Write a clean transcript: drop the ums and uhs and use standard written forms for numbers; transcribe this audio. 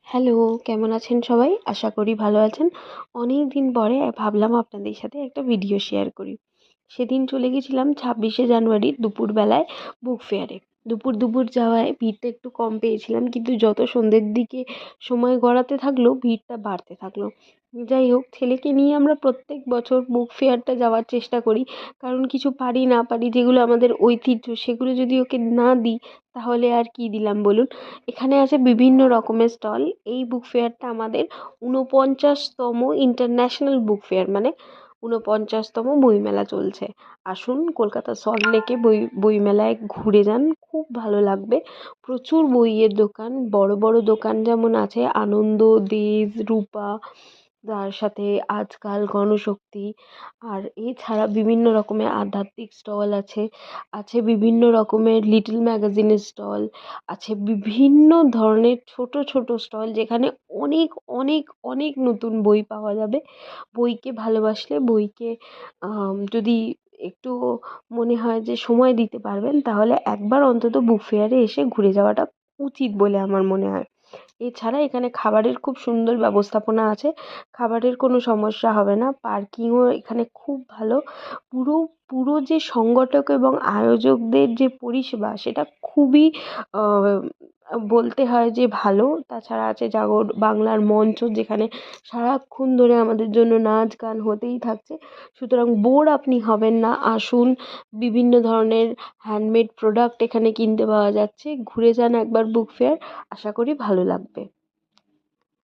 Hello, কেমন আছেন সবাই? আশা করি ভালো আছেন। অনেক দিন পরে ভাবলাম আপনাদের সাথে একটা ভিডিও শেয়ার করি। সেদিন চলে গেছিলাম 26শে জানুয়ারি দুপুরবেলায় বুক ফেয়ারে। দুপুর যাওয়ায় ভিড়টা একটু কম পেয়েছিলাম, কিন্তু যত সন্ধ্যের দিকে সময় গড়াতে থাকলো ভিড়টা বাড়তে থাকলো। যাই হোক, ছেলেকে নিয়ে আমরা প্রত্যেক বছর বুক ফেয়ারটা যাওয়ার চেষ্টা করি। কারণ কিছু পারি না পারি, যেগুলো আমাদের ঐতিহ্য সেগুলো যদি ওকে না দিই তাহলে আর কী দিলাম বলুন? এখানে আছে বিভিন্ন রকমের স্টল। এই বুক ফেয়ারটা আমাদের ৪৯তম ইন্টারন্যাশনাল বুক ফেয়ার, মানে ৪৯তম বইমেলা চলছে। আসুন কলকাতা সল্টলেকে বইমেলায় ঘুরে যান, খুব ভালো লাগবে। প্রচুর বইয়ের দোকান, বড় বড় দোকান যেমন আছে আনন্দ, দেজ, রূপা, তার সাথে আজকাল, গণশক্তি। আর এছাড়া বিভিন্ন রকমের আধ্যাত্মিক স্টল আছে। আছে বিভিন্ন রকমের লিটল ম্যাগাজিনের স্টল। আছে বিভিন্ন ধরনের ছোট ছোট স্টল, যেখানে অনেক অনেক অনেক নতুন বই পাওয়া যাবে। বইকে ভালোবাসলে, বইকে যদি একটু মনে হয় যে সময় দিতে পারবেন, তাহলে একবার অন্তত বুক ফেয়ারে এসে ঘুরে যাওয়াটা উচিত বলে আমার মনে হয়। এছাড়া এখানে খাবারের খুব সুন্দর ব্যবস্থাপনা আছে। খাবারের কোনো সমস্যা হবে না। পার্কিংও এখানে খুব ভালো। পুরো পুরো যে সংগঠক এবং আয়োজকদের যে পরিষেবা, সেটা খুবই আ বলতে হয় যে ভালো। তাছাড়া আছে জাগর বাংলার মঞ্চ, যেখানে সারাক্ষণ ধরে আমাদের জন্য নাচ গান হতেই থাকছে। সুতরাং বোর আপনি হবেন না। আসুন, বিভিন্ন ধরনের হ্যান্ডমেড প্রোডাক্ট এখানে কিনতে পাওয়া যাচ্ছে। ঘুরে যান একবার বুক ফেয়ার, আশা করি ভালো লাগবে।